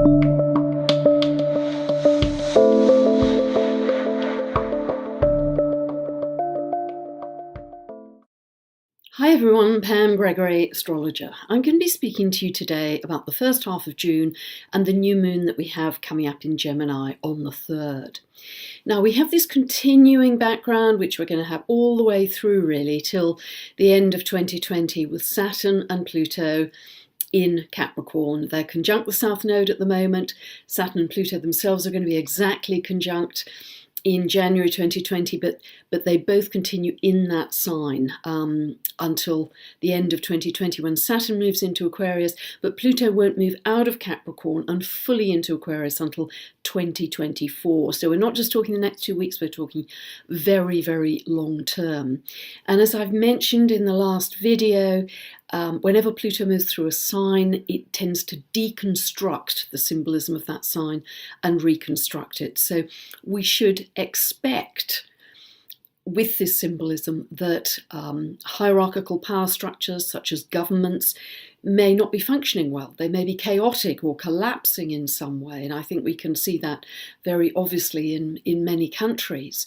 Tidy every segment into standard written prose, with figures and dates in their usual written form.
Hi everyone, Pam Gregory, astrologer. I'm going to be speaking to you today about the first half of June and the new moon that we have coming up in Gemini on the 3rd. Now we have this continuing background which we're going to have all the way through really till the end of 2020 with Saturn and Pluto in Capricorn. They're conjunct the South Node at the moment. Saturn and Pluto themselves are going to be exactly conjunct in January 2020, but they both continue in that sign until the end of 2020 when Saturn moves into Aquarius, but Pluto won't move out of Capricorn and fully into Aquarius until 2024. So we're not just talking the next 2 weeks, we're talking very, very long term. And as I've mentioned in the last video, whenever Pluto moves through a sign, it tends to deconstruct the symbolism of that sign and reconstruct it. So we should expect with this symbolism that hierarchical power structures such as governments may not be functioning well. They may be chaotic or collapsing in some way. And I think we can see that very obviously in many countries.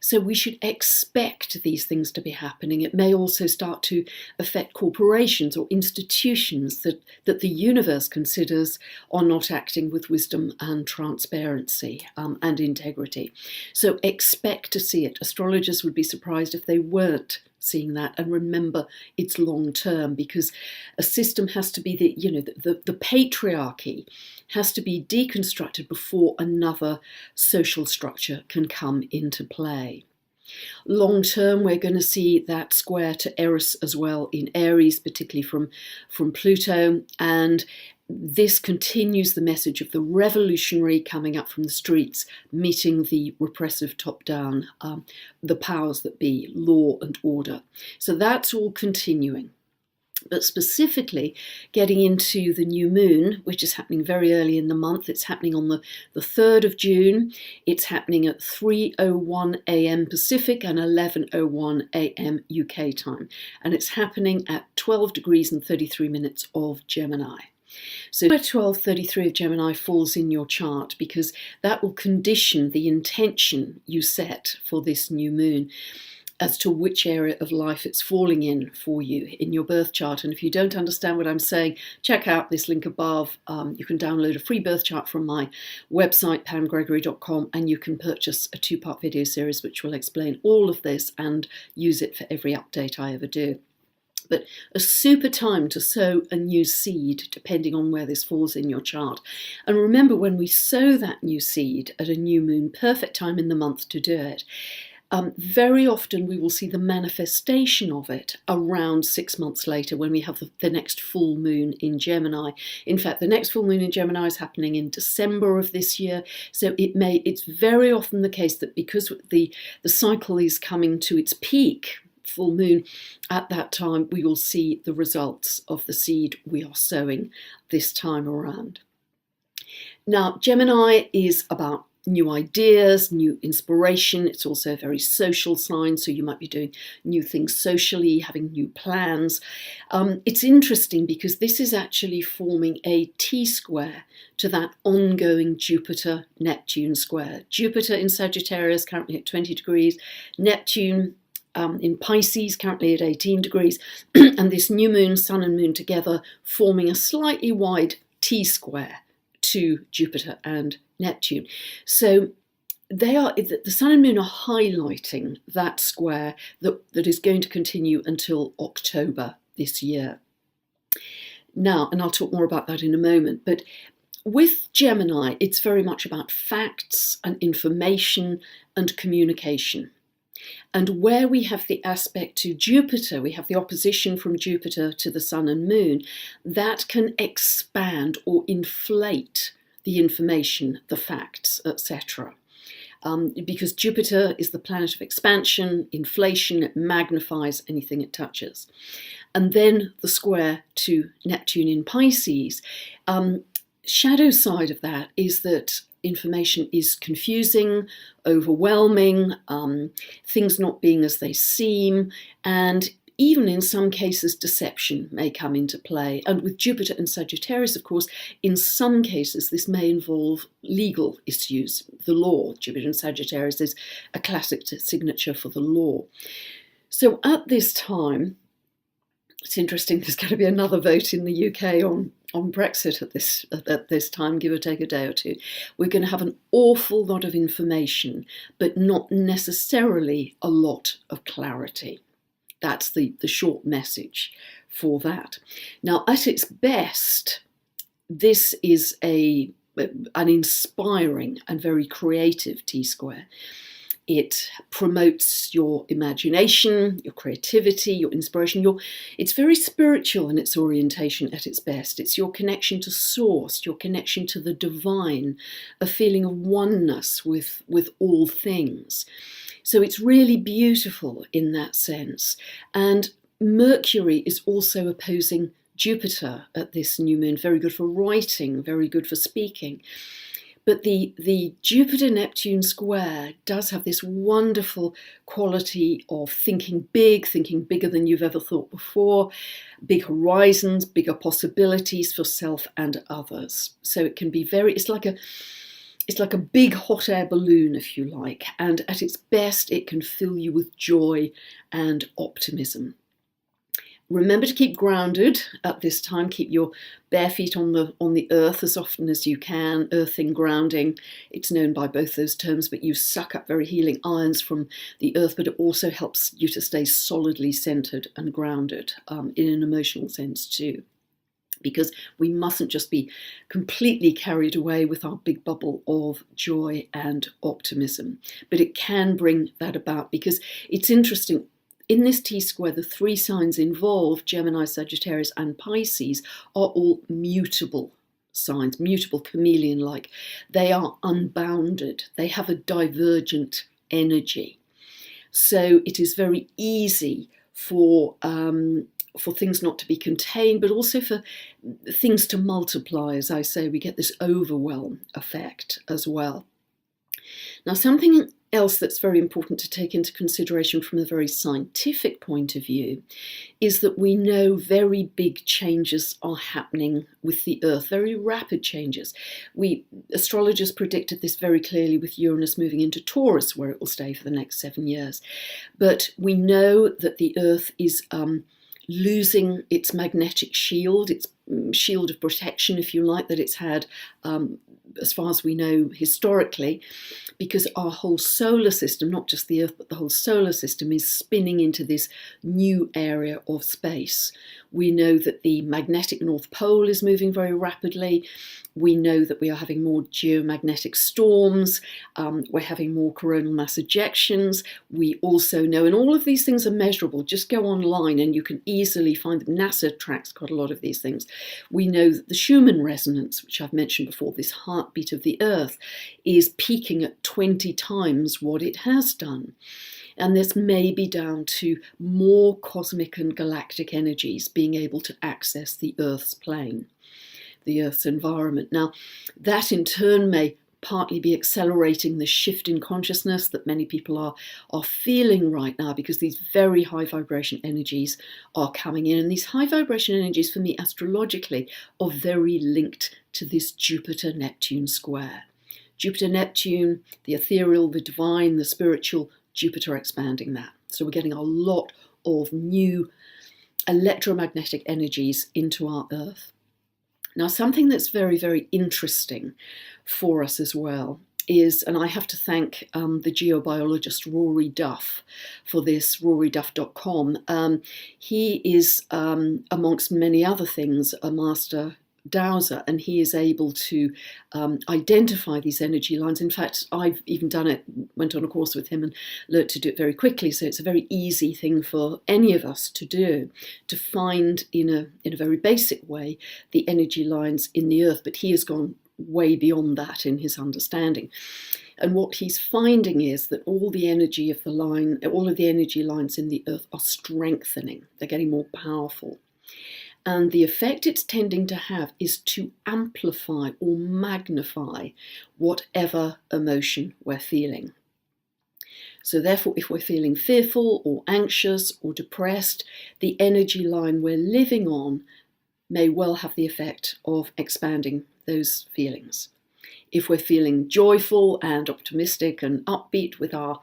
So we should expect these things to be happening. It may also start to affect corporations or institutions that the universe considers are not acting with wisdom and transparency and integrity. So expect to see it. Astrologers would be surprised if they weren't seeing that. And remember, it's long term because a system has to be the patriarchy has to be deconstructed before another social structure can come into play. Long term, we're going to see that square to Eris as well in Aries, particularly from Pluto, and this continues the message of the revolutionary coming up from the streets, meeting the repressive top-down, the powers that be, law and order. So that's all continuing. But specifically getting into the new moon, which is happening very early in the month. It's happening on the 3rd of June. It's happening at 3:01 a.m. Pacific and 11:01 a.m. UK time. And it's happening at 12 degrees and 33 minutes of Gemini. So 12:33 of Gemini falls in your chart because that will condition the intention you set for this new moon as to which area of life it's falling in for you in your birth chart. And if you don't understand what I'm saying, check out this link above. You can download a free birth chart from my website, pamgregory.com, and you can purchase a 2-part video series which will explain all of this and use it for every update I ever do. But a super time to sow a new seed, depending on where this falls in your chart. And remember, when we sow that new seed at a new moon, perfect time in the month to do it, very often we will see the manifestation of it around 6 months later when we have the next full moon in Gemini. In fact, the next full moon in Gemini is happening in December of this year. So it's very often the case that because the cycle is coming to its peak, full moon, at that time we will see the results of the seed we are sowing this time around. Now, Gemini is about new ideas, new inspiration. It's also a very social sign, so you might be doing new things socially, having new plans. It's interesting because this is actually forming a T-square to that ongoing Jupiter-Neptune square. Jupiter in Sagittarius currently at 20 degrees, Neptune in Pisces currently at 18 degrees, and this new moon, sun and moon together forming a slightly wide T-square to Jupiter and Neptune. So the sun and moon are highlighting that square that is going to continue until October this year. Now, and I'll talk more about that in a moment, but with Gemini, it's very much about facts and information and communication. And where we have the aspect to Jupiter, we have the opposition from Jupiter to the sun and moon, that can expand or inflate the information, the facts, etc. Because Jupiter is the planet of expansion, inflation, it magnifies anything it touches. And then the square to Neptune in Pisces. Shadow side of that is that information is confusing, overwhelming, things not being as they seem, and even in some cases, deception may come into play. And with Jupiter and Sagittarius, of course, in some cases, this may involve legal issues, the law. Jupiter and Sagittarius is a classic signature for the law. So at this time, it's interesting, there's going to be another vote in the UK on Brexit at this time, give or take a day or two. We're going to have an awful lot of information, but not necessarily a lot of clarity. That's the short message for that. Now, at its best, this is an inspiring and very creative T-square. It promotes your imagination, your creativity, your inspiration. It's very spiritual in its orientation at its best. It's your connection to source, your connection to the divine, a feeling of oneness with all things. So it's really beautiful in that sense. And Mercury is also opposing Jupiter at this new moon. Very good for writing, very good for speaking. But the Jupiter-Neptune square does have this wonderful quality of thinking bigger than you've ever thought before, big horizons, bigger possibilities for self and others. So it can be it's like a big hot air balloon, if you like, and at its best, it can fill you with joy and optimism. Remember to keep grounded at this time. Keep your bare feet on the earth as often as you can. Earthing, grounding, it's known by both those terms, but you suck up very healing ions from the earth, but it also helps you to stay solidly centered and grounded in an emotional sense too. Because we mustn't just be completely carried away with our big bubble of joy and optimism. But it can bring that about, because it's interesting. In this T-square, the three signs involved, Gemini, Sagittarius, and Pisces, are all mutable signs, mutable, chameleon-like. They are unbounded. They have a divergent energy. So it is very easy for things not to be contained, but also for things to multiply. As I say, we get this overwhelm effect as well. Now, something else that's very important to take into consideration from a very scientific point of view is that we know very big changes are happening with the Earth, very rapid changes. Astrologers predicted this very clearly with Uranus moving into Taurus, where it will stay for the next 7 years. But we know that the Earth is losing its magnetic shield, its shield of protection, if you like, that it's had as far as we know historically, because our whole solar system, not just the Earth, but the whole solar system, is spinning into this new area of space. We know that the magnetic North Pole is moving very rapidly. We know that we are having more geomagnetic storms. We're having more coronal mass ejections. We also know, and all of these things are measurable. Just go online and you can easily find them. NASA tracks quite a lot of these things. We know that the Schumann resonance, which I've mentioned before, this heartbeat of the Earth, is peaking at 20 times what it has done. And this may be down to more cosmic and galactic energies being able to access the Earth's plane, the Earth's environment. Now, that in turn may partly be accelerating the shift in consciousness that many people are feeling right now, because these very high vibration energies are coming in. And these high vibration energies, for me, astrologically, are very linked to this Jupiter-Neptune square. Jupiter-Neptune, the ethereal, the divine, the spiritual, Jupiter expanding that. So we're getting a lot of new electromagnetic energies into our Earth. Now, something that's very, very interesting for us as well is, and I have to thank the geobiologist Rory Duff for this, roryduff.com. He is, amongst many other things, a master dowser, and he is able to identify these energy lines. In fact, I've even done it, went on a course with him and learnt to do it very quickly, so it's a very easy thing for any of us to do, to find in a very basic way the energy lines in the Earth. But he has gone way beyond that in his understanding. And what he's finding is that all the energy of all of the energy lines in the Earth are strengthening. They're getting more powerful. And the effect it's tending to have is to amplify or magnify whatever emotion we're feeling. So therefore, if we're feeling fearful or anxious or depressed, the energy line we're living on may well have the effect of expanding those feelings. If we're feeling joyful and optimistic and upbeat with our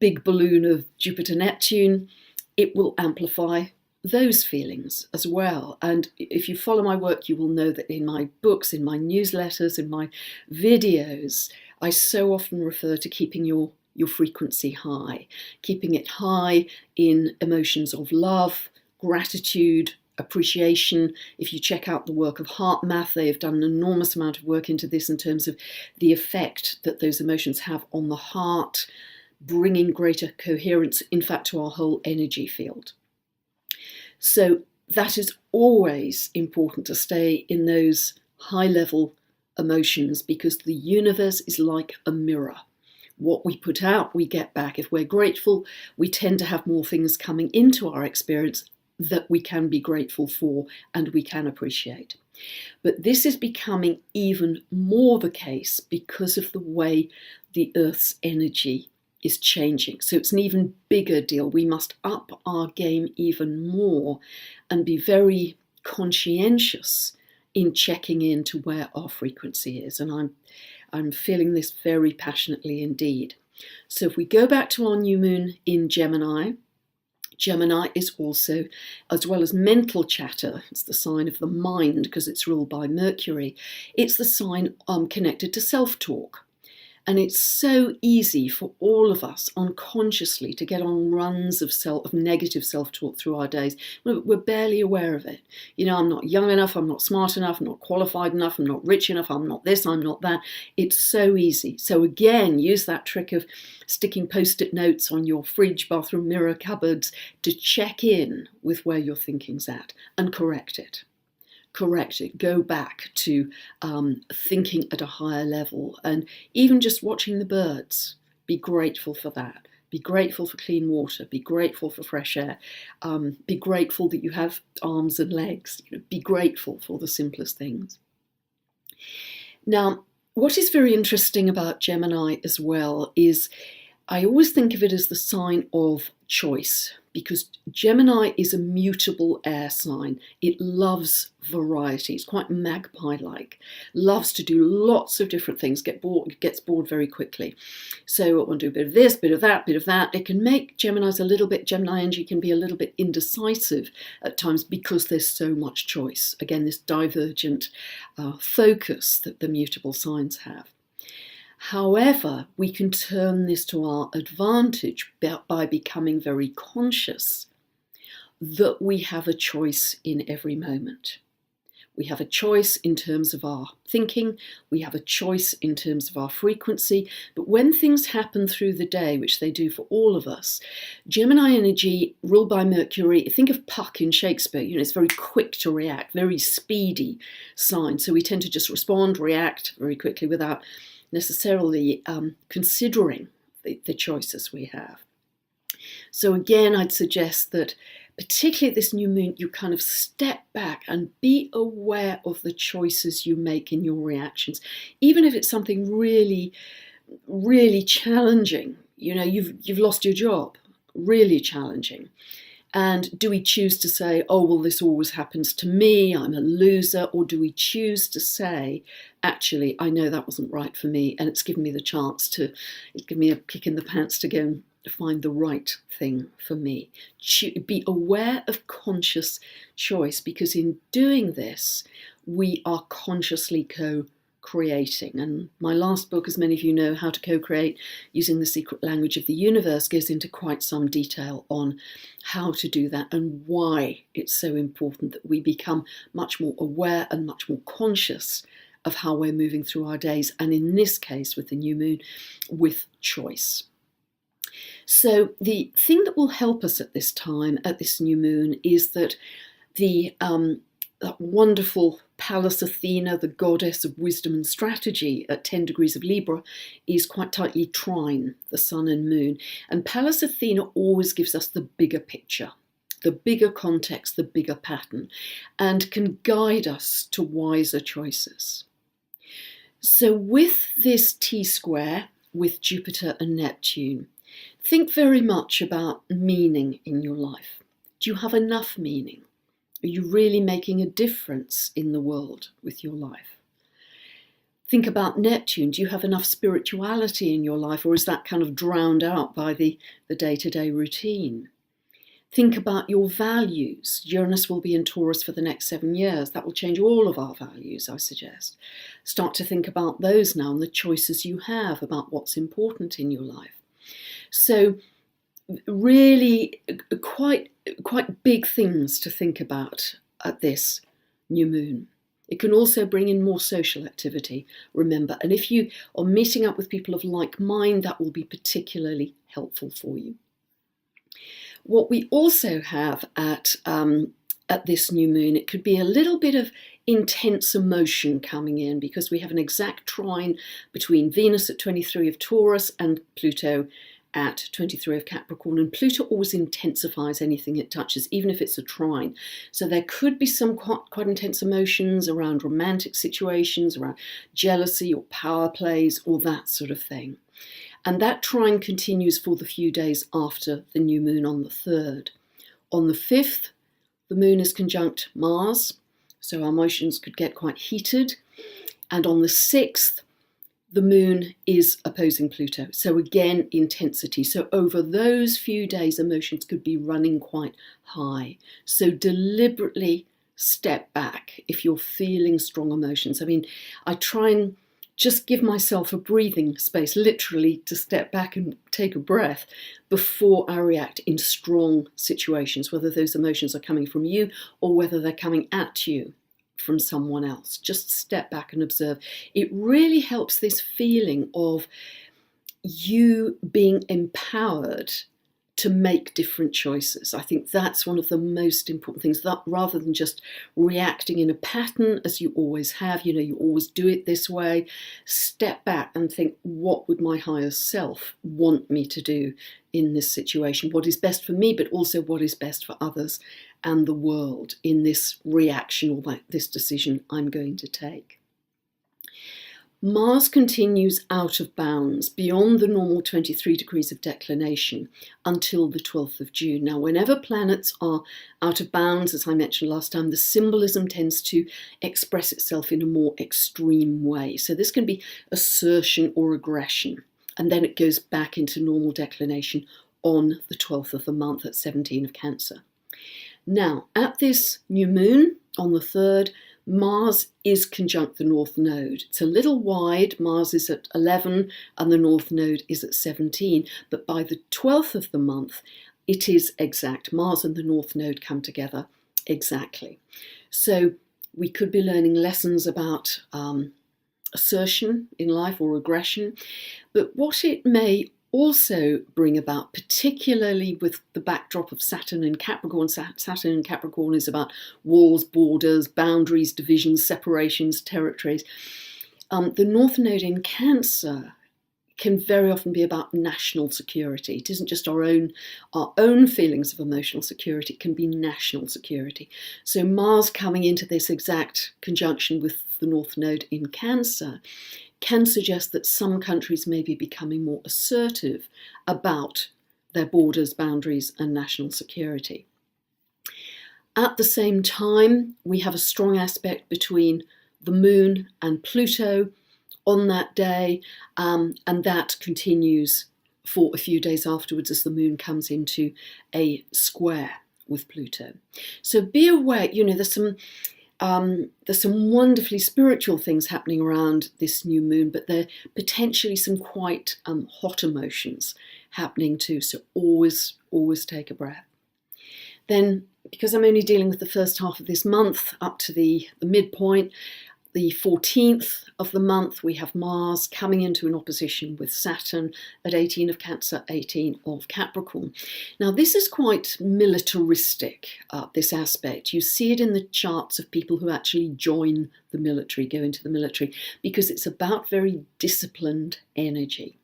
big balloon of Jupiter-Neptune, it will amplify those feelings as well. And if you follow my work, you will know that in my books, in my newsletters, in my videos, I so often refer to keeping your frequency high, keeping it high in emotions of love, gratitude, appreciation. If you check out the work of Heart Math, they have done an enormous amount of work into this in terms of the effect that those emotions have on the heart, bringing greater coherence, in fact, to our whole energy field. So that is always important, to stay in those high-level emotions, because the universe is like a mirror. What we put out, we get back. If we're grateful, we tend to have more things coming into our experience that we can be grateful for and we can appreciate. But this is becoming even more the case because of the way the Earth's energy is changing. So it's an even bigger deal. We must up our game even more and be very conscientious in checking into where our frequency is. And I'm feeling this very passionately indeed. So if we go back to our new moon in Gemini, Gemini is also, as well as mental chatter, it's the sign of the mind because it's ruled by Mercury. It's the sign connected to self-talk. And it's so easy for all of us unconsciously to get on runs of negative self-talk through our days. We're barely aware of it. You know, I'm not young enough, I'm not smart enough, I'm not qualified enough, I'm not rich enough, I'm not this, I'm not that. It's so easy. So again, use that trick of sticking post-it notes on your fridge, bathroom mirror, cupboards to check in with where your thinking's at and correct it. Go back to thinking at a higher level, and even just watching the birds, be grateful for that. Be grateful for clean water, be grateful for fresh air, be grateful that you have arms and legs. Be grateful for the simplest things. Now, what is very interesting about Gemini as well is I always think of it as the sign of choice, because Gemini is a mutable air sign. It loves variety. It's quite magpie-like. Loves to do lots of different things. Gets bored very quickly. So I want to do a bit of this, bit of that, bit of that. It can make Gemini energy can be a little bit indecisive at times because there's so much choice. Again, this divergent focus that the mutable signs have. However, we can turn this to our advantage by becoming very conscious that we have a choice in every moment. We have a choice in terms of our thinking, we have a choice in terms of our frequency, but when things happen through the day, which they do for all of us, Gemini energy, ruled by Mercury, think of Puck in Shakespeare, it's very quick to react, very speedy sign. So we tend to just respond, react very quickly without necessarily considering the choices we have. So again, I'd suggest that particularly at this new moon, you kind of step back and be aware of the choices you make in your reactions. Even if it's something really, really challenging, you've lost your job, really challenging. And do we choose to say, oh, well, this always happens to me, I'm a loser? Or do we choose to say, actually, I know that wasn't right for me, and it's given me the chance to, give me a kick in the pants to go and find the right thing for me? Be aware of conscious choice, because in doing this, we are consciously co-creating. And my last book, as many of you know, How to Co-Create Using the Secret Language of the Universe, goes into quite some detail on how to do that and why it's so important that we become much more aware and much more conscious of how we're moving through our days, and in this case, with the new moon, with choice. So the thing that will help us at this time, at this new moon, is that that wonderful Pallas Athena, the goddess of wisdom and strategy at 10 degrees of Libra, is quite tightly trine the sun and moon. And Pallas Athena always gives us the bigger picture, the bigger context, the bigger pattern, and can guide us to wiser choices. So with this T-square with Jupiter and Neptune, Think very much about meaning in your life. Do you have enough meaning? Are you really making a difference in the world with your life? Think about Neptune. Do you have enough spirituality in your life, or is that kind of drowned out by the day-to-day routine? Think about your values. Uranus will be in Taurus for the next 7 years. That will change all of our values, I suggest. Start to think about those now and the choices you have about what's important in your life. So really quite big things to think about at this new moon. It can also bring in more social activity, remember. And if you are meeting up with people of like mind, that will be particularly helpful for you. What we also have at this new moon, it could be a little bit of intense emotion coming in, because we have an exact trine between Venus at 23 of Taurus and Pluto at 23 of Capricorn, and Pluto always intensifies anything it touches, even if it's a trine. So there could be some quite intense emotions around romantic situations, around jealousy or power plays, or that sort of thing. And that trine continues for the few days after the new moon on the 3rd. On the 5th, the moon is conjunct Mars, so our emotions could get quite heated. And on the 6th, the moon is opposing Pluto. So again, intensity. So over those few days, emotions could be running quite high. So deliberately step back if you're feeling strong emotions. I mean, I try and just give myself a breathing space, literally to step back and take a breath before I react in strong situations, whether those emotions are coming from you or whether they're coming at you from someone else. Just step back and observe. It really helps this feeling of you being empowered to make different choices. I think that's one of the most important things, that rather than just reacting in a pattern as you always have, you always do it this way, step back and think, what would my higher self want me to do in this situation? What is best for me, but also what is best for others and the world in this reaction or this decision I'm going to take. Mars continues out of bounds beyond the normal 23 degrees of declination until the 12th of June. Now, whenever planets are out of bounds, as I mentioned last time, the symbolism tends to express itself in a more extreme way. So this can be assertion or aggression, and then it goes back into normal declination on the 12th of the month at 17 of Cancer. Now, at this new moon on the 3rd, Mars is conjunct the North Node. It's a little wide. Mars is at 11 and the North Node is at 17. But by the 12th of the month, it is exact. Mars and the North Node come together exactly. So we could be learning lessons about assertion in life or aggression. But what it may also bring about, particularly with the backdrop of Saturn in Capricorn. Saturn in Capricorn is about walls, borders, boundaries, divisions, separations, territories. The North Node in Cancer can very often be about national security. It isn't just our own feelings of emotional security, it can be national security. So Mars coming into this exact conjunction with the North Node in Cancer can suggest that some countries may be becoming more assertive about their borders, boundaries, and national security. At the same time, we have a strong aspect between the Moon and Pluto on that day, and that continues for a few days afterwards as the Moon comes into a square with Pluto. So be aware, there's some wonderfully spiritual things happening around this new moon, but there are potentially some quite hot emotions happening too. So always take a breath. Then, because I'm only dealing with the first half of this month up to the midpoint, the 14th of the month, we have Mars coming into an opposition with Saturn at 18 of Cancer, 18 of Capricorn. Now, this is quite militaristic, this aspect. You see it in the charts of people who actually join the military, go into the military, because it's about very disciplined energy.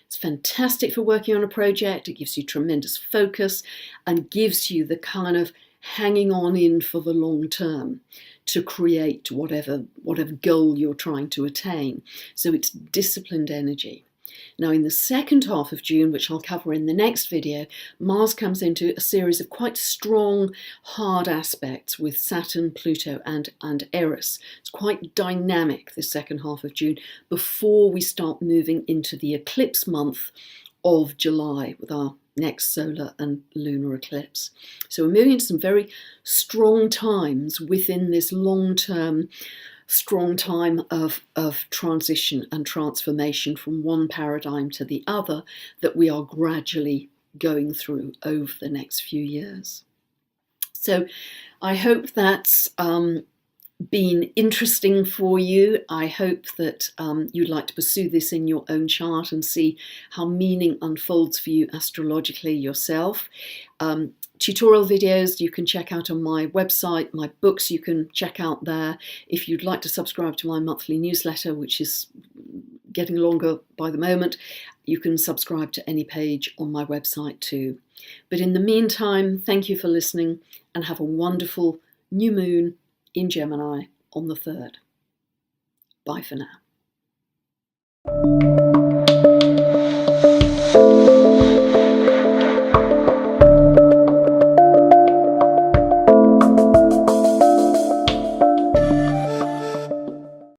It's fantastic for working on a project. It gives you tremendous focus and gives you the kind of hanging on in for the long term to create whatever goal you're trying to attain. So it's disciplined energy. Now, in the second half of June, which I'll cover in the next video, Mars comes into a series of quite strong, hard aspects with Saturn, Pluto, and Eris. It's quite dynamic, this second half of June, before we start moving into the eclipse month of July with our next solar and lunar eclipse. So we're moving into some very strong times within this long-term strong time of transition and transformation from one paradigm to the other that we are gradually going through over the next few years. So I hope that's been interesting for you. I hope that you'd like to pursue this in your own chart and see how meaning unfolds for you astrologically yourself. Tutorial videos you can check out on my website, my books you can check out there. If you'd like to subscribe to my monthly newsletter, which is getting longer by the moment, you can subscribe to any page on my website too. But in the meantime, thank you for listening and have a wonderful new moon in Gemini on the 3rd. Bye for now.